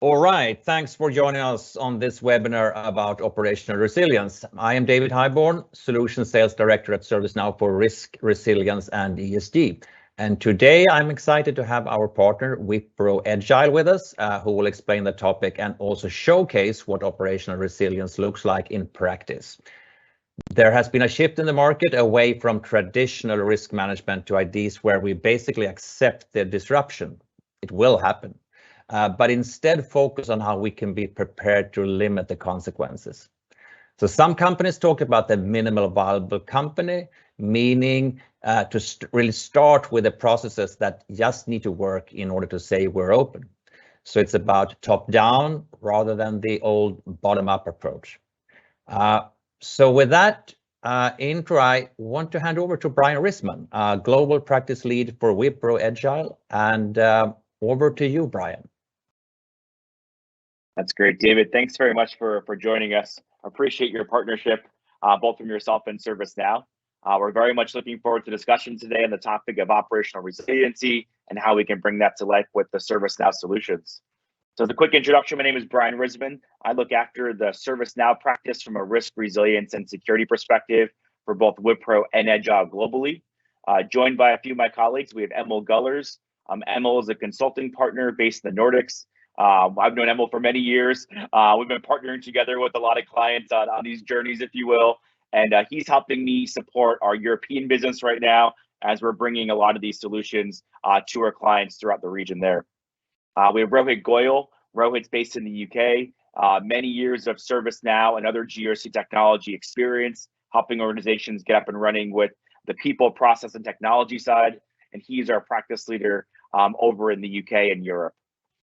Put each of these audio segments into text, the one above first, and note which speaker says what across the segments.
Speaker 1: All right, thanks for joining us on this webinar about operational resilience. I am David Highborn, Solution Sales Director at ServiceNow for Risk, Resilience and ESG. And today I'm excited to have our partner Wipro Edgile with us, who will explain the topic and also showcase what operational resilience looks like in practice. There has been a shift in the market away from traditional risk management to ideas where we basically accept the disruption. It will happen. But instead focus on how we can be prepared to limit the consequences. So some companies talk about the minimal viable company, meaning to really start with the processes that just need to work in order to say we're open. So it's about top down rather than the old bottom up approach. So with that intro, I want to hand over to Brian Risman, Global Practice Lead for Wipro Edgile, and over to you, Brian.
Speaker 2: That's great, David. Thanks very much for joining us. Appreciate your partnership, both from yourself and ServiceNow. We're very much looking forward to discussion today on the topic of operational resiliency and how we can bring that to life with the ServiceNow solutions. So as a quick introduction, my name is Brian Risman. I look after the ServiceNow practice from a risk, resilience, and security perspective for both Wipro and Edgile globally. Joined by a few of my colleagues, we have Emil Gullers. Emil is a consulting partner based in the Nordics. I've known Emil for many years. We've been partnering together with a lot of clients on these journeys, if you will. And he's helping me support our European business right now as we're bringing a lot of these solutions to our clients throughout the region there. We have Rohit Goyal. Rohit's based in the UK. Many years of ServiceNow and other GRC technology experience, helping organizations get up and running with the people, process, and technology side. And he's our practice leader over in the UK and Europe.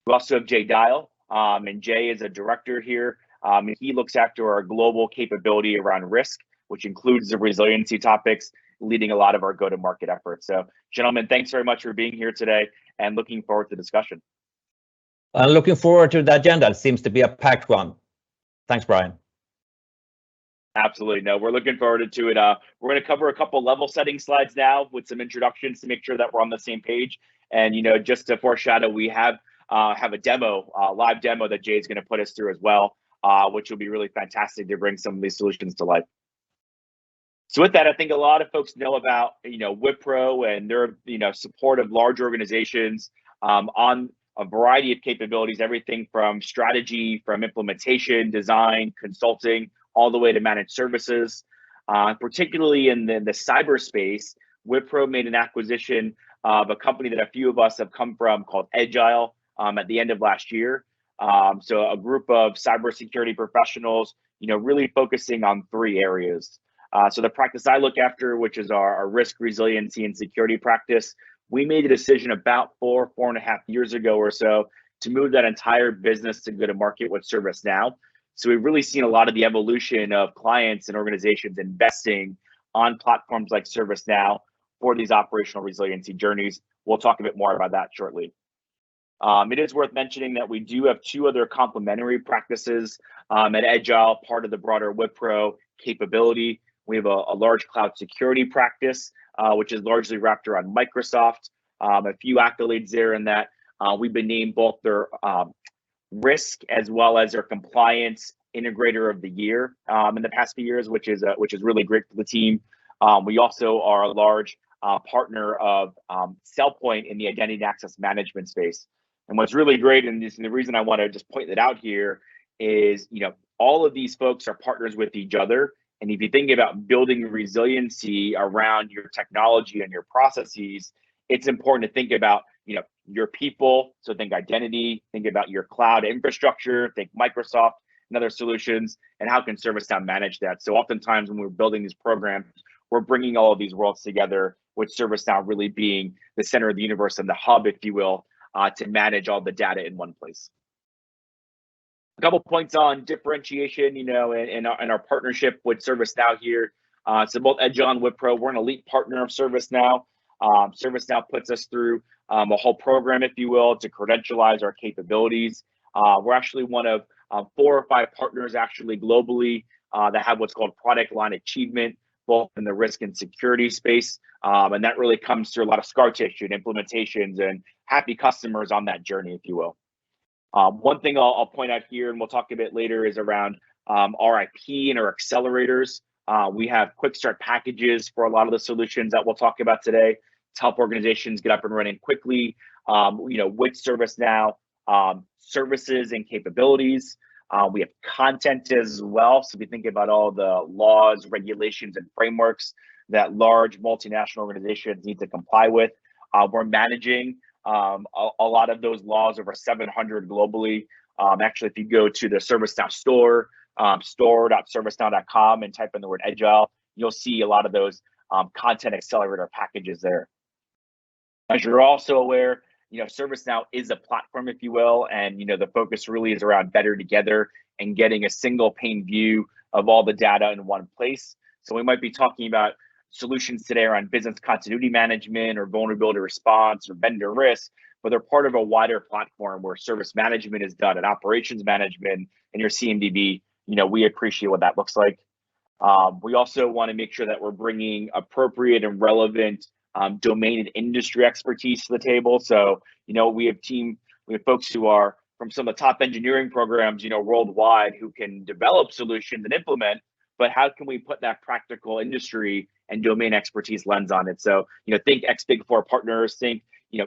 Speaker 2: We also have Jay Dial, and Jay is a director here. And he looks after our global capability around risk, which includes the resiliency topics, leading a lot of our go-to-market efforts. So, gentlemen, thanks very much for being here today and looking forward to the discussion.
Speaker 1: Looking forward to the agenda. It seems to be a packed one. Thanks, Brian.
Speaker 2: Absolutely. No, we're looking forward to it. We're going to cover a couple level setting slides now with some introductions to make sure that we're on the same page. And, just to foreshadow, we have a demo, live demo that Jay's going to put us through as well, which will be really fantastic to bring some of these solutions to life. So with that, I think a lot of folks know about, Wipro and their, support of large organizations on a variety of capabilities, everything from strategy, from implementation, design, consulting, all the way to managed services. Particularly in the cyberspace, Wipro made an acquisition of a company that a few of us have come from called Edgile at the end of last year. So a group of cybersecurity professionals, really focusing on three areas. So the practice I look after, which is our risk, resiliency, and security practice, we made a decision about 4.5 years ago or so to move that entire business to go to market with ServiceNow. So we've really seen a lot of the evolution of clients and organizations investing on platforms like ServiceNow for these operational resiliency journeys. We'll talk a bit more about that shortly. It is worth mentioning that we do have two other complementary practices at Edgile, part of the broader Wipro capability. We have a large cloud security practice, which is largely wrapped around Microsoft. A few accolades there in that we've been named both their risk as well as their compliance integrator of the year in the past few years, which is really great for the team. We also are a large partner of SailPoint in the identity and access management space. And what's really great, and the reason I want to just point that out here is, all of these folks are partners with each other. And if you think about building resiliency around your technology and your processes, it's important to think about, your people. So think identity, think about your cloud infrastructure, think Microsoft and other solutions, and how can ServiceNow manage that? So oftentimes when we're building these programs, we're bringing all of these worlds together, with ServiceNow really being the center of the universe and the hub, if you will, to manage all the data in one place. A couple points on differentiation, and our partnership with ServiceNow here. So both Edgile and Wipro, we're an elite partner of ServiceNow. ServiceNow puts us through a whole program, if you will, to credentialize our capabilities. We're actually one of 4 or 5 partners actually globally that have what's called product line achievement, both in the risk and security space. And that really comes through a lot of scar tissue and implementations and happy customers on that journey, if you will. One thing I'll point out here, and we'll talk a bit later, is around our IP and our accelerators. We have quick start packages for a lot of the solutions that we'll talk about today to help organizations get up and running quickly, with ServiceNow, services and capabilities. We have content as well. So if you think about all the laws, regulations, and frameworks that large multinational organizations need to comply with, we're managing a lot of those laws, over 700 globally. Actually, if you go to the ServiceNow store, store.servicenow.com, and type in the word Edgile, you'll see a lot of those content accelerator packages there. As you're also aware, ServiceNow is a platform, if you will, and the focus really is around better together and getting a single pane view of all the data in one place. So we might be talking about solutions today around business continuity management or vulnerability response or vendor risk, but they're part of a wider platform where service management is done and operations management and your CMDB. We appreciate what that looks like. We also want to make sure that we're bringing appropriate and relevant domain and industry expertise to the table. So, we have folks who are from some of the top engineering programs, worldwide, who can develop solutions and implement, but how can we put that practical industry and domain expertise lens on it? So, think ex-Big Four partners, think,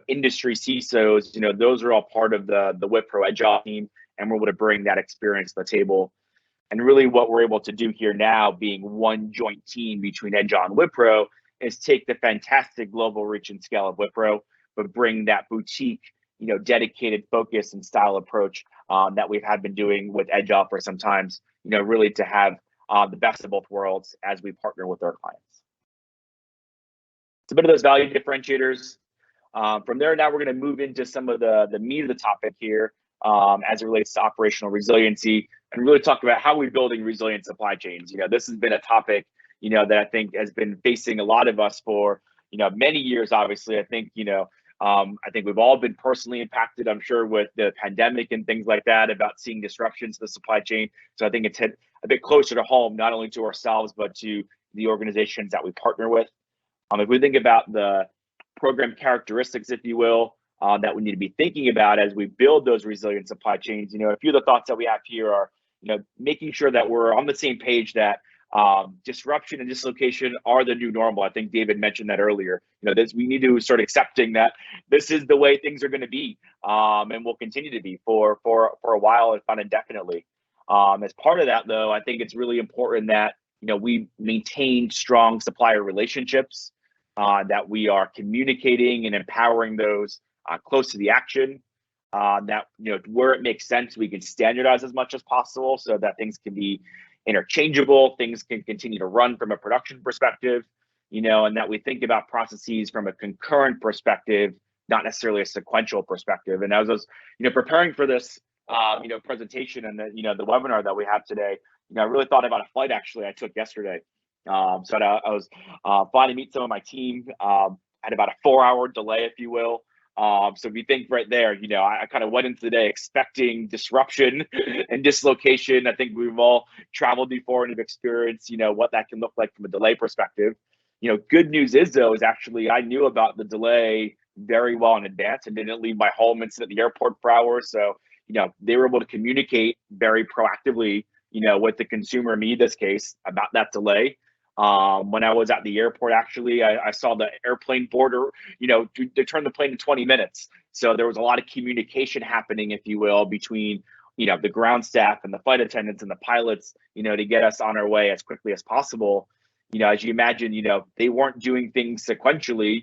Speaker 2: industry CISOs, those are all part of the Wipro Edgile team, and we're able to bring that experience to the table. And really what we're able to do here now, being one joint team between Edgile and Wipro, is take the fantastic global reach and scale of Wipro, but bring that boutique, dedicated focus and style approach that we've been doing with Edgile for some times, really to have the best of both worlds as we partner with our clients. It's a bit of those value differentiators. From there, now we're going to move into some of the meat of the topic here as it relates to operational resiliency, and really talk about how we're building resilient supply chains. This has been a topic that I think has been facing a lot of us for, many years, obviously. I think we've all been personally impacted, I'm sure, with the pandemic and things like that, about seeing disruptions to the supply chain. So I think it's hit a bit closer to home, not only to ourselves, but to the organizations that we partner with. If we think about the program characteristics, if you will, that we need to be thinking about as we build those resilient supply chains, a few of the thoughts that we have here are, making sure that we're on the same page, that disruption and dislocation are the new normal. I think David mentioned that earlier. We need to start accepting that this is the way things are going to be, and will continue to be for a while, if not indefinitely. As part of that, though, I think it's really important that we maintain strong supplier relationships, that we are communicating and empowering those close to the action. That where it makes sense, we can standardize as much as possible so that things can be interchangeable, things can continue to run from a production perspective, and that we think about processes from a concurrent perspective, not necessarily a sequential perspective. And as I was, preparing for this, presentation and the webinar that we have today, I really thought about a flight actually I took yesterday. So I was flying to meet some of my team. Had about a 4-hour delay, if you will. So if you think right there, I kind of went into the day expecting disruption and dislocation. I think we've all traveled before and have experienced, what that can look like from a delay perspective. Good news is, though, is actually I knew about the delay very well in advance and didn't leave my home and sit at the airport for hours. So, they were able to communicate very proactively, with the consumer, me, this case, about that delay. When I was at the airport, actually, I saw the airplane boarder, to turn the plane in 20 minutes. So there was a lot of communication happening, if you will, between, the ground staff and the flight attendants and the pilots, to get us on our way as quickly as possible. As you imagine, they weren't doing things sequentially,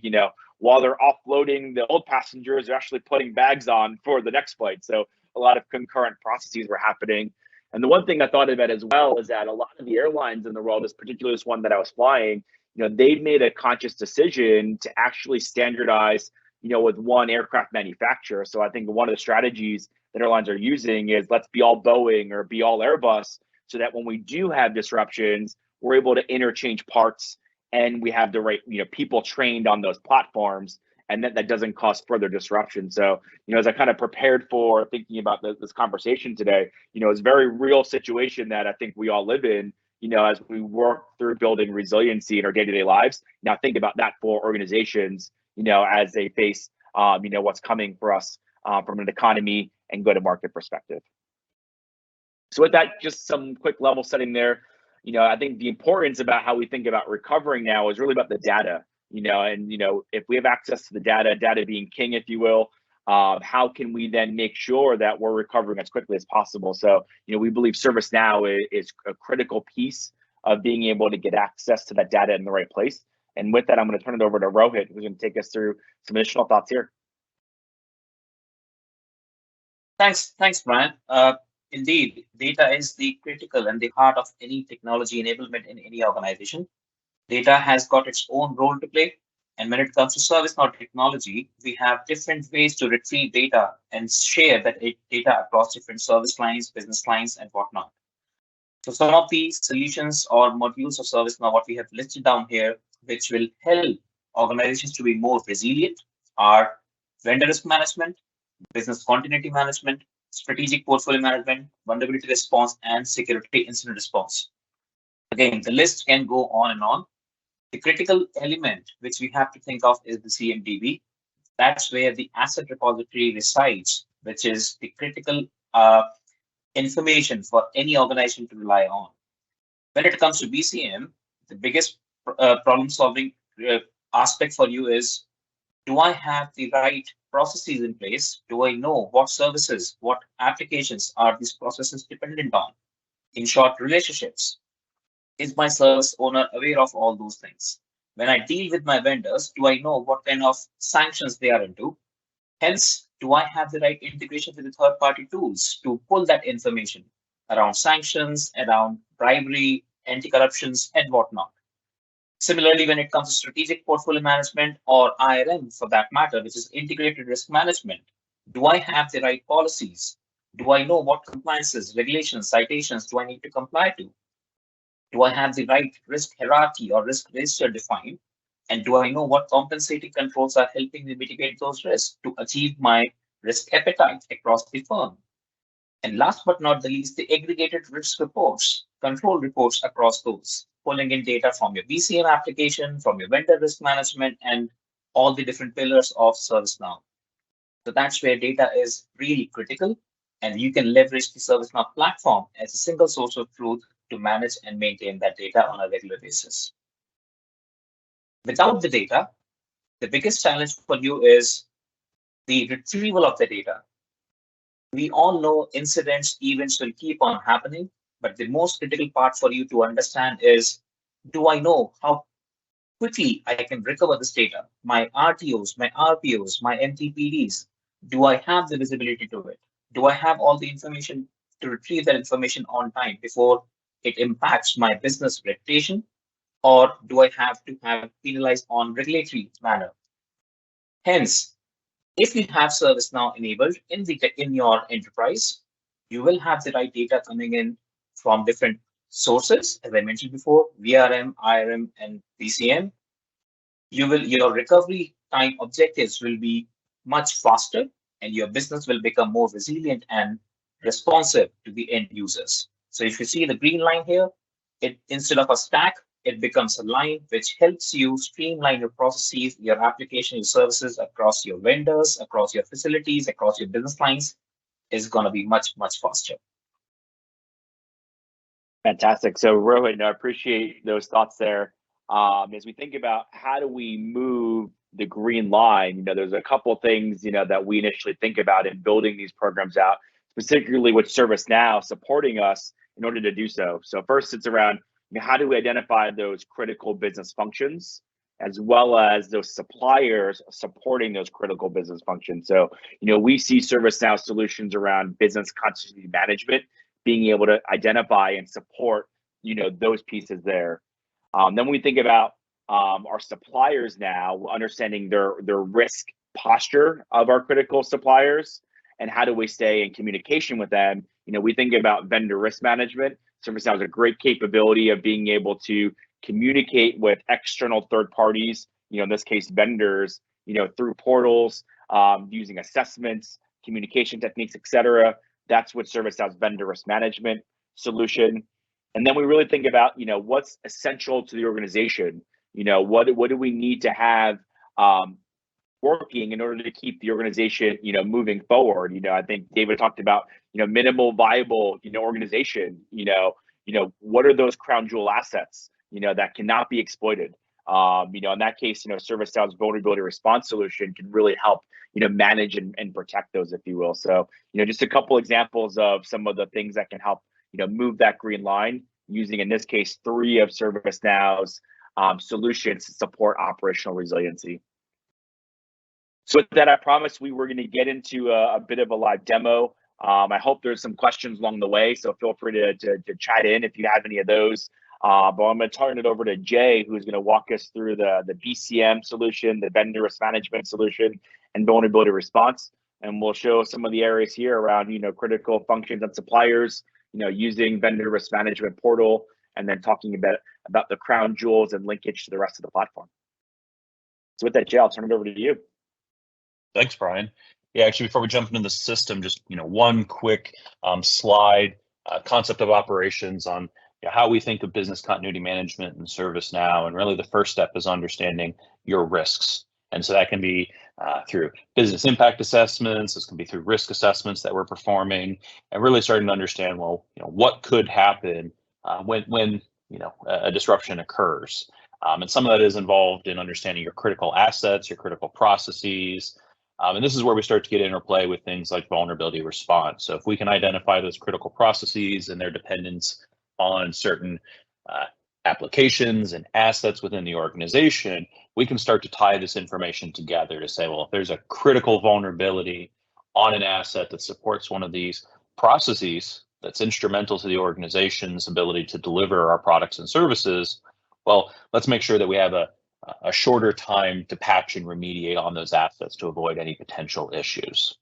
Speaker 2: while they're offloading the old passengers, they're actually putting bags on for the next flight. So a lot of concurrent processes were happening. And the one thing I thought about as well is that a lot of the airlines in the world, particularly this one that I was flying, they've made a conscious decision to actually standardize, with one aircraft manufacturer. So I think one of the strategies that airlines are using is let's be all Boeing or be all Airbus, so that when we do have disruptions, we're able to interchange parts and we have the right, people trained on those platforms, and that doesn't cause further disruption. So, as I kind of prepared for thinking about this conversation today, it's a very real situation that I think we all live in, as we work through building resiliency in our day-to-day lives. Now think about that for organizations, as they face, what's coming for us from an economy and go-to-market perspective. So with that, just some quick level setting there. I think the importance about how we think about recovering now is really about the data. And if we have access to the data being king, if you will, how can we then make sure that we're recovering as quickly as possible? So, we believe ServiceNow is a critical piece of being able to get access to that data in the right place. And with that, I'm going to turn it over to Rohit, who's going to take us through some additional thoughts here.
Speaker 3: Thanks, Brian. Indeed, data is the critical and the heart of any technology enablement in any organization. Data has got its own role to play. And when it comes to ServiceNow technology, we have different ways to retrieve data and share that data across different service lines, business lines, and whatnot. So some of these solutions or modules of ServiceNow, what we have listed down here, which will help organizations to be more resilient, are vendor risk management, business continuity management, strategic portfolio management, vulnerability response, and security incident response. Again, the list can go on and on. The critical element which we have to think of is the CMDB. That's where the asset repository resides, which is the critical information for any organization to rely on. When it comes to BCM, the biggest problem-solving aspect for you is, do I have the right processes in place? Do I know what services, what applications are these processes dependent on? In short, relationships. Is my service owner aware of all those things? When I deal with my vendors, do I know what kind of sanctions they are into? Hence, do I have the right integration with the third-party tools to pull that information around sanctions, around bribery, anti-corruptions, and whatnot? Similarly, when it comes to strategic portfolio management, or IRM for that matter, which is integrated risk management, do I have the right policies? Do I know what compliances, regulations, citations do I need to comply to? Do I have the right risk hierarchy or risk register defined? And do I know what compensating controls are helping me mitigate those risks to achieve my risk appetite across the firm? And last but not the least, the aggregated risk reports, control reports across those, pulling in data from your BCM application, from your vendor risk management, and all the different pillars of ServiceNow. So that's where data is really critical, and you can leverage the ServiceNow platform as a single source of truth to manage and maintain that data on a regular basis. Without the data, the biggest challenge for you is the retrieval of the data. We all know incidents, events will keep on happening, but the most critical part for you to understand is, do I know how quickly I can recover this data? My RTOs, my RPOs, my MTPDs, do I have the visibility to it? Do I have all the information to retrieve that information on time before it impacts my business reputation? Or do I have to have penalized on regulatory manner? Hence, if you have ServiceNow enabled in your enterprise, you will have the right data coming in from different sources, as I mentioned before, VRM, IRM, and BCM. Your recovery time objectives will be much faster, and your business will become more resilient and responsive to the end users. So if you see the green line here, instead of a stack, it becomes a line which helps you streamline your processes, your application, your services across your vendors, across your facilities, across your business lines is going to be much, much faster.
Speaker 2: Fantastic. So Rohit, I appreciate those thoughts there. As we think about how do we move the green line, there's a couple of things, that we initially think about in building these programs out, particularly with ServiceNow supporting us in order to do so. So first, it's around how do we identify those critical business functions, as well as those suppliers supporting those critical business functions. So, we see ServiceNow solutions around business continuity management, being able to identify and support, those pieces there. Then we think about our suppliers now, understanding their risk posture of our critical suppliers, and how do we stay in communication with them. We think about vendor risk management. ServiceNow has a great capability of being able to communicate with external third parties, in this case, vendors, through portals, using assessments, communication techniques, et cetera. That's what ServiceNow's vendor risk management solution. And then we really think about, what's essential to the organization. What do we need to have working in order to keep the organization, moving forward. I think David talked about, minimal viable, organization. What are those crown jewel assets, that cannot be exploited? In that case, ServiceNow's vulnerability response solution can really help, manage and protect those, if you will. So, just a couple examples of some of the things that can help, move that green line using, in this case, 3 of ServiceNow's solutions to support operational resiliency. So with that, I promised we were going to get into a bit of a live demo. I hope there's some questions along the way, so feel free to chat in if you have any of those. But I'm going to turn it over to Jay, who's going to walk us through the BCM solution, the vendor risk management solution, and vulnerability response. And we'll show some of the areas here around, critical functions and suppliers, using vendor risk management portal, and then talking about the crown jewels and linkage to the rest of the platform. So with that, Jay, I'll turn it over to you.
Speaker 4: Thanks, Brian. Yeah, actually, before we jump into the system, just one quick slide, concept of operations on how we think of business continuity management in ServiceNow. And really the first step is understanding your risks. And so that can be through business impact assessments, this can be through risk assessments that we're performing, and really starting to understand, well, what could happen when a disruption occurs. And some of that is involved in understanding your critical assets, your critical processes. And this is where we start to get interplay with things like vulnerability response. So if we can identify those critical processes and their dependence on certain applications and assets within the organization, we can start to tie this information together to say, well, if there's a critical vulnerability on an asset that supports one of these processes that's instrumental to the organization's ability to deliver our products and services, well, let's make sure that we have a shorter time to patch and remediate on those assets to avoid any potential issues.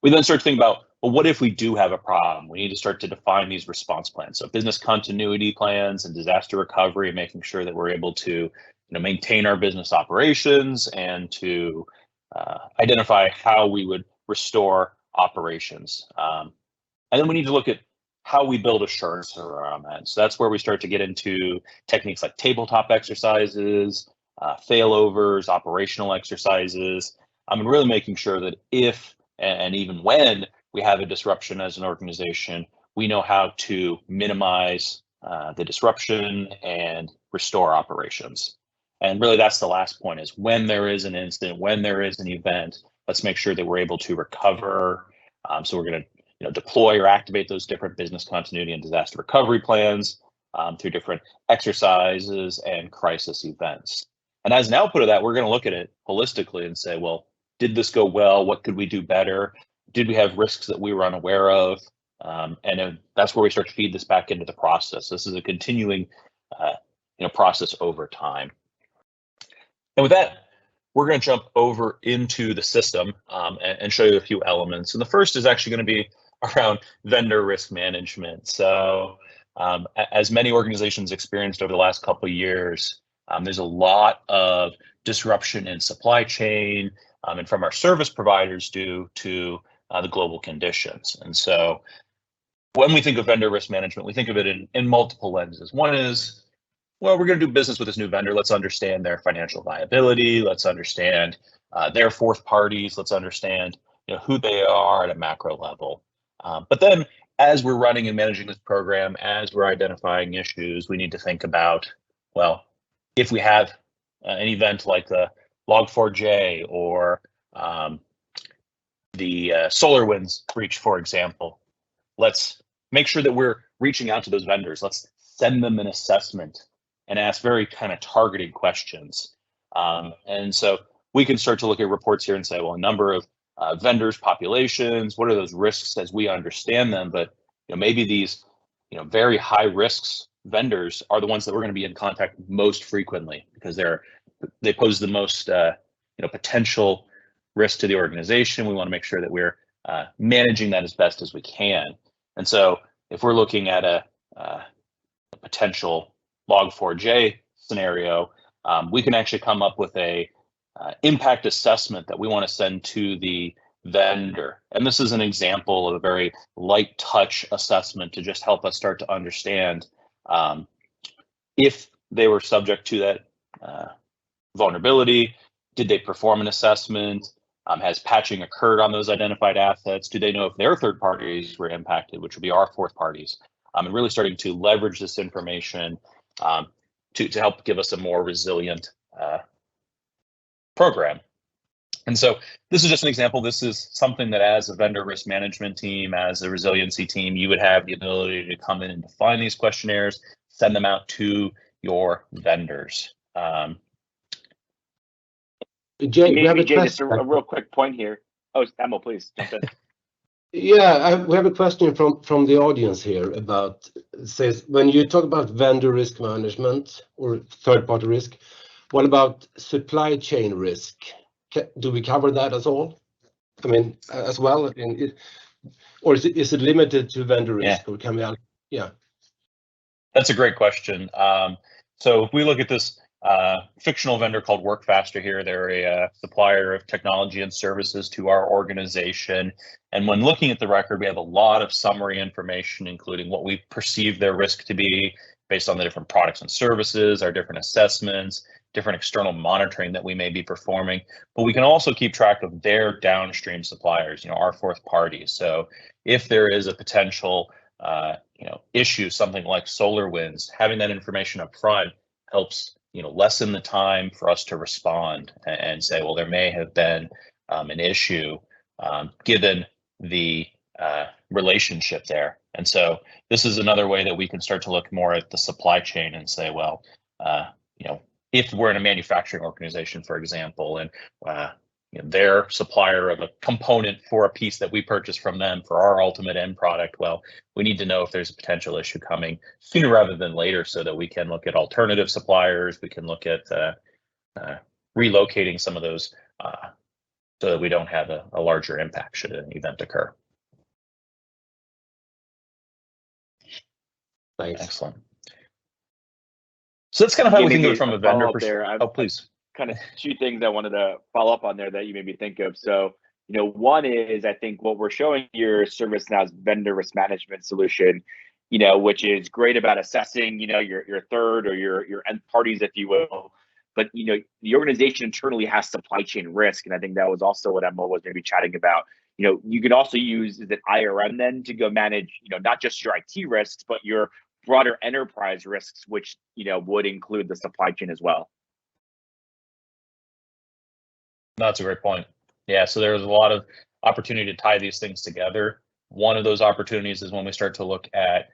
Speaker 4: We then start to think about, well, what if we do have a problem? We need to start to define these response plans. So business continuity plans and disaster recovery, making sure that we're able to maintain our business operations and to identify how we would restore operations. And then we need to look at how we build assurance around that. So that's where we start to get into techniques like tabletop exercises, failovers, operational exercises, and really making sure that if and even when we have a disruption as an organization, we know how to minimize the disruption and restore operations. And really that's the last point, is when there is an incident, when there is an event, let's make sure that we're able to recover. So we're going to deploy or activate those different business continuity and disaster recovery plans through different exercises and crisis events. And as an output of that, we're going to look at it holistically and say, well, did this go well? What could we do better? Did we have risks that we were unaware of? And then that's where we start to feed this back into the process. This is a continuing process over time. And with that, we're going to jump over into the system and show you a few elements. And the first is actually going to be around vendor risk management. So as many organizations experienced over the last couple of years, there's a lot of disruption in supply chain and from our service providers due to the global conditions. And so when we think of vendor risk management, we think of it in multiple lenses. One is, well, we're going to do business with this new vendor. Let's understand their financial viability. Let's understand their fourth parties. Let's understand who they are at a macro level. But then as we're running and managing this program, as we're identifying issues, we need to think about, well, if we have an event like the Log4j or the SolarWinds breach, for example, let's make sure that we're reaching out to those vendors. Let's send them an assessment and ask very kind of targeted questions. And so we can start to look at reports here and say, well, a number of vendors, populations, what are those risks as we understand them? But maybe these very high risks vendors are the ones that we're going to be in contact most frequently because they pose the most potential risk to the organization. We want to make sure that we're managing that as best as we can. And so if we're looking at a potential Log4j scenario, we can actually come up with a impact assessment that we want to send to the vendor. And this is an example of a very light touch assessment to just help us start to understand if they were subject to that vulnerability, Did they perform an assessment? Has patching occurred on those identified assets? Do they know if their third parties were impacted, which would be our fourth parties? And really starting to leverage this information to help give us a more resilient program. And so this is just an example. This is something that as a vendor risk management team, as a resiliency team, you would have the ability to come in and define these questionnaires, send them out to your vendors.
Speaker 5: Jay, we have a
Speaker 2: Jay, just
Speaker 5: question.
Speaker 2: a real quick point here. Oh, Emil, please jump in.
Speaker 5: Yeah, we have a question from the audience here about, says, when you talk about vendor risk management or third-party risk, what about supply chain risk? Do we cover that as all? I mean, as well, or is it limited to vendor risk, or can we? Yeah,
Speaker 4: that's a great question. So if we look at this fictional vendor called WorkFaster here, they're a supplier of technology and services to our organization. And when looking at the record, we have a lot of summary information, including what we perceive their risk to be based on the different products and services, our different assessments, different external monitoring that we may be performing. But we can also keep track of their downstream suppliers, our fourth parties. So if there is a potential issue, something like SolarWinds, having that information up front helps lessen the time for us to respond and say, well, there may have been an issue given the relationship there. And so this is another way that we can start to look more at the supply chain and say, well, if we're in a manufacturing organization, for example, and their supplier of a component for a piece that we purchase from them for our ultimate end product, well, we need to know if there's a potential issue coming sooner rather than later so that we can look at alternative suppliers, we can look at relocating some of those so that we don't have a larger impact should an event occur.
Speaker 5: Thanks.
Speaker 4: Excellent. So that's kind of how we think of it from a vendor perspective. Oh, please.
Speaker 2: Kind of two things I wanted to follow up on there that you made me think of. So, one is, I think what we're showing here, ServiceNow's vendor risk management solution, which is great about assessing, your third or your end parties, if you will. But, the organization internally has supply chain risk. And I think that was also what Emma was maybe chatting about. You can also use the IRM then to go manage, not just your IT risks, but your broader enterprise risks, which, would include the supply chain as well.
Speaker 4: That's a great point. Yeah, so there's a lot of opportunity to tie these things together. One of those opportunities is when we start to look at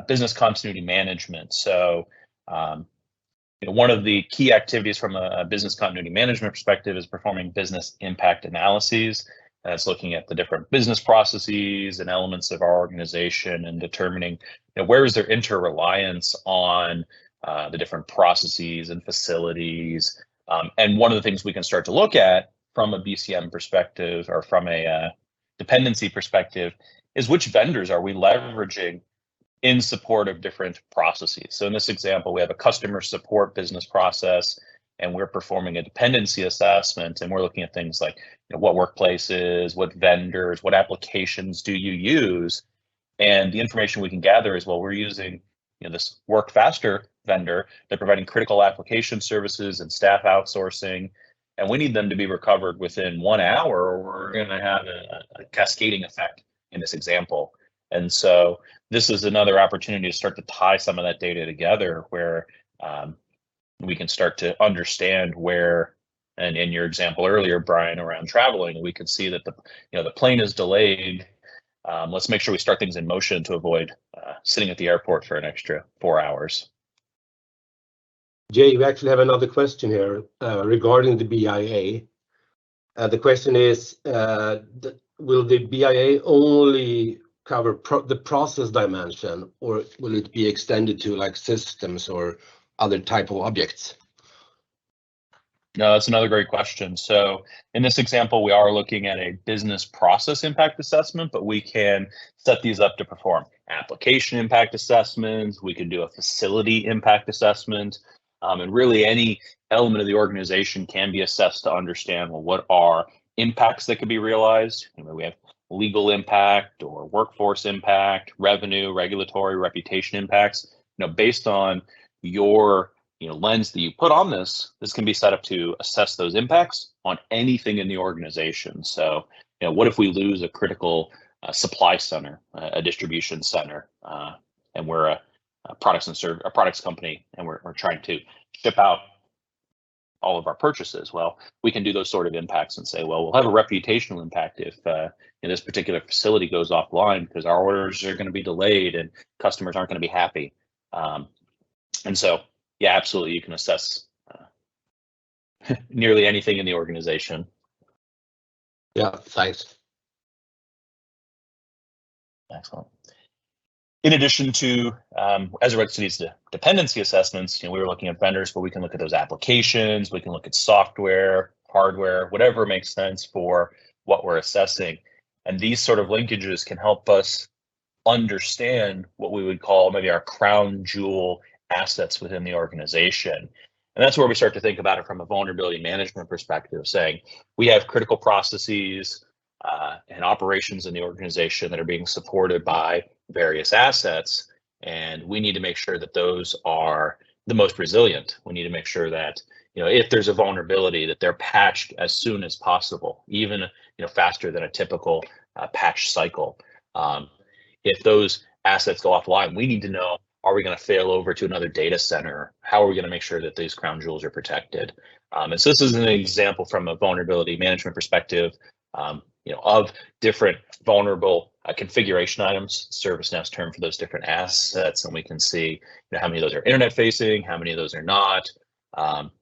Speaker 4: business continuity management. So one of the key activities from a business continuity management perspective is performing business impact analyses. That's looking at the different business processes and elements of our organization and determining where is there interreliance on the different processes and facilities. And one of the things we can start to look at from a BCM perspective or from a dependency perspective is which vendors are we leveraging in support of different processes. So in this example, we have a customer support business process and we're performing a dependency assessment and we're looking at things like what workplaces, what vendors, what applications do you use? And the information we can gather is, well, we're using this WorkFaster vendor. They're providing critical application services and staff outsourcing, and we need them to be recovered within 1 hour or we're going to have a cascading effect in this example. And so this is another opportunity to start to tie some of that data together where we can start to understand where, and in your example earlier, Brian, around traveling, we can see that the plane is delayed. Let's make sure we start things in motion to avoid sitting at the airport for an extra 4 hours.
Speaker 5: Jay, we actually have another question here regarding the BIA. The question is, will the BIA only cover the process dimension, or will it be extended to like systems or other type of objects?
Speaker 4: No, that's another great question. So in this example, we are looking at a business process impact assessment, but we can set these up to perform application impact assessments. We can do a facility impact assessment. And really any element of the organization can be assessed to understand, well, what are impacts that could be realized? We have legal impact or workforce impact, revenue, regulatory, reputation impacts. Based on your lens that you put on this can be set up to assess those impacts on anything in the organization. So, what if we lose a critical supply center, a distribution center, and we're a products company, and we're trying to ship out all of our purchases? Well, we can do those sort of impacts and say, well, we'll have a reputational impact if this particular facility goes offline because our orders are going to be delayed and customers aren't going to be happy. And so, yeah, absolutely, you can assess nearly anything in the organization.
Speaker 5: Yeah, thanks.
Speaker 4: Excellent. In addition to, as it relates to these dependency assessments, we were looking at vendors, but we can look at those applications, we can look at software, hardware, whatever makes sense for what we're assessing. And these sort of linkages can help us understand what we would call maybe our crown jewel assets within the organization. And that's where we start to think about it from a vulnerability management perspective, saying we have critical processes and operations in the organization that are being supported by various assets, and we need to make sure that those are the most resilient. We need to make sure that if there's a vulnerability, that they're patched as soon as possible, even faster than a typical patch cycle. If those assets go offline, we need to know, are we going to fail over to another data center? How are we going to make sure that these crown jewels are protected? And so this is an example from a vulnerability management perspective, of different vulnerable configuration items, ServiceNow's term for those different assets, and we can see how many of those are internet facing, how many of those are not,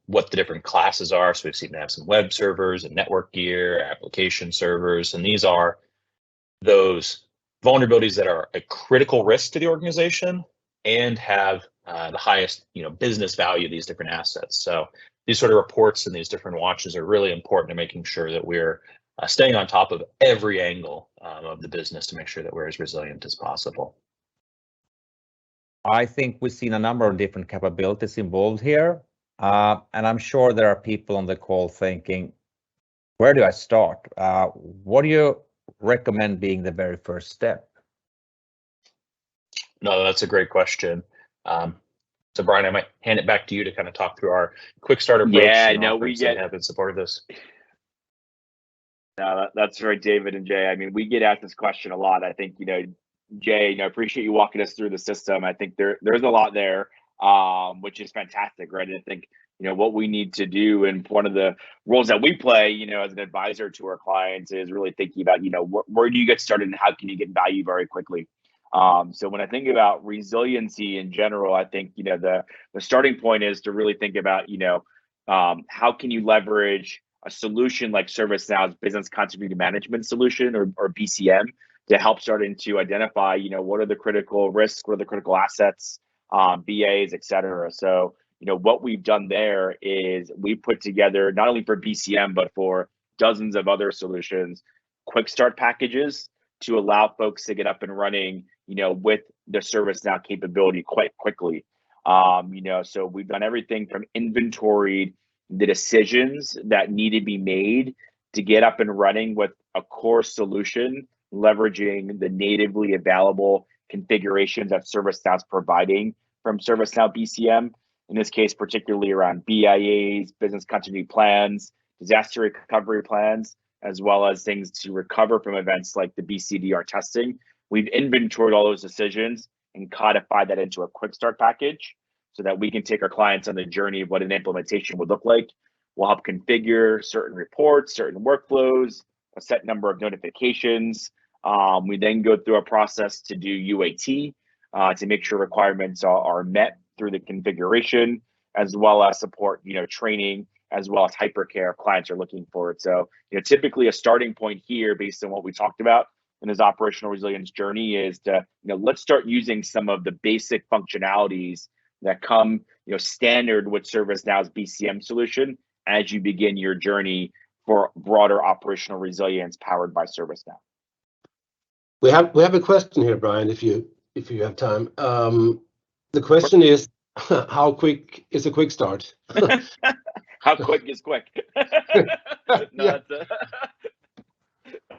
Speaker 4: what the different classes are. So we've seen to have some web servers and network gear, application servers, and these are those vulnerabilities that are a critical risk to the organization and have the highest business value of these different assets. So these sort of reports and these different watches are really important to making sure that we're staying on top of every angle of the business to make sure that we're as resilient as possible.
Speaker 1: I think we've seen a number of different capabilities involved here, and I'm sure there are people on the call thinking, where do I start? What do you recommend being the very first step?
Speaker 4: No, that's a great question. So Brian, I might hand it back to you to kind of talk through our quick start approach.
Speaker 2: Yeah, no, we get
Speaker 4: have in support of this.
Speaker 2: No, that's right, David and Jay. I mean, we get asked this question a lot. I think, Jay, I appreciate you walking us through the system. I think there's a lot there, which is fantastic, right? I think, what we need to do, and one of the roles that we play, as an advisor to our clients, is really thinking about, where do you get started and how can you get value very quickly? So when I think about resiliency in general, I think, the starting point is to really think about, how can you leverage a solution like ServiceNow's business continuity management solution, or BCM, to help starting to identify, what are the critical risks, what are the critical assets, BAs, et cetera. So, what we've done there is we put together, not only for BCM, but for dozens of other solutions, quick start packages to allow folks to get up and running, with the ServiceNow capability quite quickly. So we've done everything from inventoried the decisions that need to be made to get up and running with a core solution, leveraging the natively available configurations that ServiceNow's providing from ServiceNow BCM, in this case, particularly around BIAs, business continuity plans, disaster recovery plans, as well as things to recover from events like the BCDR testing. We've inventoried all those decisions and codified that into a quick start package so that we can take our clients on the journey of what an implementation would look like. We'll help configure certain reports, certain workflows, a set number of notifications. We then go through a process to do UAT to make sure requirements are met through the configuration, as well as support, training, as well as hypercare if clients are looking for it. So, typically a starting point here, based on what we talked about in this operational resilience journey, is to, let's start using some of the basic functionalities that come, standard with ServiceNow's BCM solution as you begin your journey for broader operational resilience powered by ServiceNow.
Speaker 5: We have a question here, Brian, if you have time. The question is, how quick is a quick start?
Speaker 2: How quick is quick? No,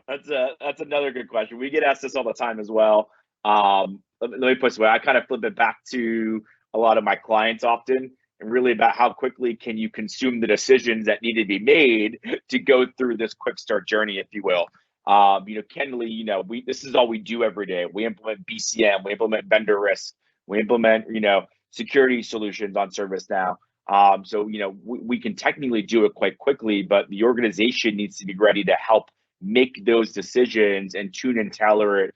Speaker 2: that's another good question. We get asked this all the time as well. Let me put it this way. I kind of flip it back to a lot of my clients often. and really about how quickly can you consume the decisions that need to be made to go through this quick start journey, if you will. Candidly, this is all we do every day. We implement BCM, we implement vendor risk, we implement, security solutions on ServiceNow. So, we can technically do it quite quickly, but the organization needs to be ready to help make those decisions and tune and tailor it,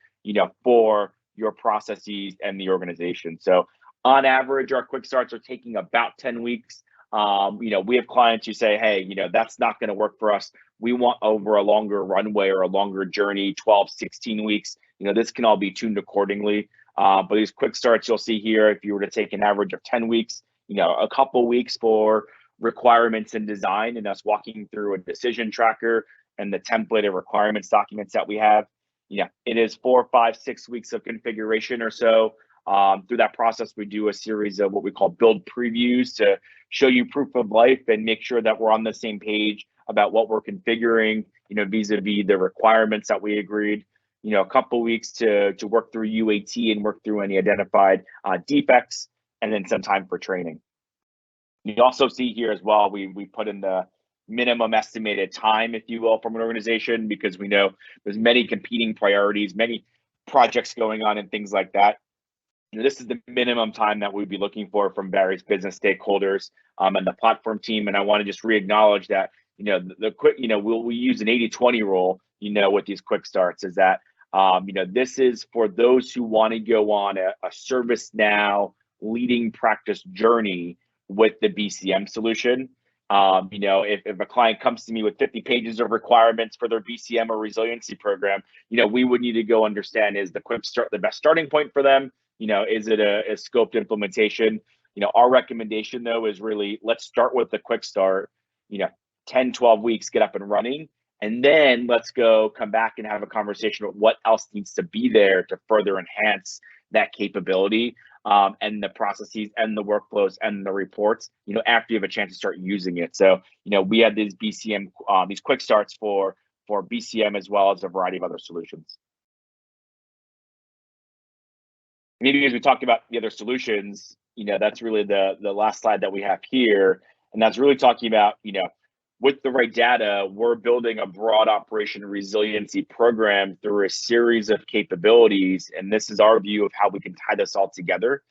Speaker 2: for your processes and the organization. So on average, our quick starts are taking about 10 weeks. We have clients who say, hey, that's not going to work for us. We want over a longer runway or a longer journey, 12, 16 weeks. This can all be tuned accordingly. But these quick starts you'll see here, if you were to take an average of 10 weeks, a couple weeks for requirements and design and us walking through a decision tracker and the template of requirements documents that we have. It is 4, 5, 6 weeks of configuration or so. Through that process, we do a series of what we call build previews to show you proof of life and make sure that we're on the same page about what we're configuring, vis-a-vis the requirements that we agreed. A couple weeks to work through UAT and work through any identified defects, and then some time for training. You also see here as well, we put in the minimum estimated time, if you will, from an organization, because we know there's many competing priorities, many projects going on and things like that. This is the minimum time that we'd be looking for from various business stakeholders and the platform team. And I want to just re-acknowledge that, the quick, we use an 80-20 rule, with these quick starts, is that, this is for those who want to go on a ServiceNow leading practice journey with the BCM solution. If a client comes to me with 50 pages of requirements for their BCM or resiliency program, we would need to go understand, is the quick start the best starting point for them? Is it a scoped implementation? Our recommendation though is really, let's start with the quick start, 10, 12 weeks, get up and running. And then let's come back and have a conversation about what else needs to be there to further enhance that capability and the processes and the workflows and the reports, after you have a chance to start using it. So, we have these BCM, these quick starts for BCM as well as a variety of other solutions. Maybe as we talked about the other solutions, that's really the last slide that we have here. And that's really talking about, with the right data, we're building a broad operation resiliency program through a series of capabilities. And this is our view of how we can tie this all together.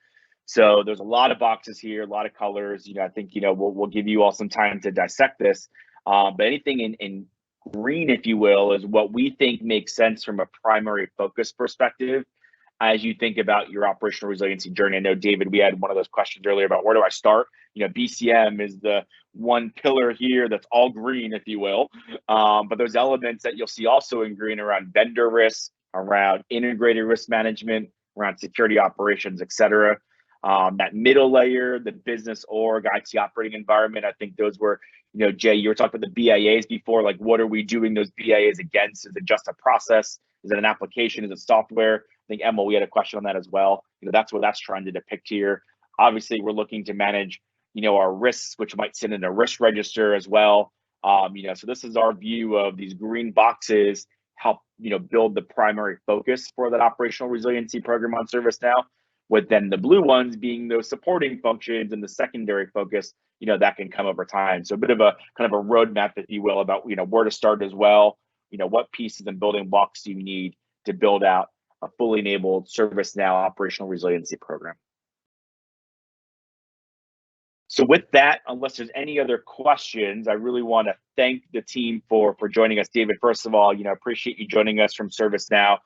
Speaker 2: So there's a lot of boxes here, a lot of colors. I think, we'll give you all some time to dissect this. But anything in green, if you will, is what we think makes sense from a primary focus perspective as you think about your operational resiliency journey. I know, David, we had one of those questions earlier about where do I start? BCM is the one pillar here that's all green, if you will. But there's elements that you'll see also in green around vendor risk, around integrated risk management, around security operations, et cetera. That middle layer, the business org, IT operating environment, I think those were, Jay, you were talking about the BIAs before, like what are we doing those BIAs against? Is it just a process? Is it an application? Is it software? I think, Emma, we had a question on that as well. That's what that's trying to depict here. Obviously, we're looking to manage, our risks, which might sit in a risk register as well. So this is our view of these green boxes help, build the primary focus for that operational resiliency program on ServiceNow, with then the blue ones being those supporting functions and the secondary focus, that can come over time. So a bit of a kind of a roadmap, if you will, about, where to start as well. What pieces and building blocks do you need to build out a fully enabled ServiceNow operational resiliency program. So with that, unless there's any other questions, I really want to thank the team for joining us. David, first of all, appreciate you joining us from ServiceNow.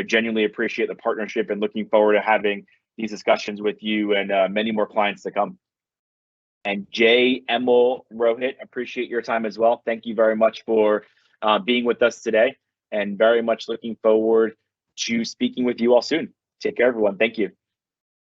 Speaker 2: Genuinely appreciate the partnership and looking forward to having these discussions with you and many more clients to come. And Jay, Emil, Rohit, appreciate your time as well. Thank you very much for being with us today, and very much looking forward to speaking with you all soon. Take care, everyone. Thank you.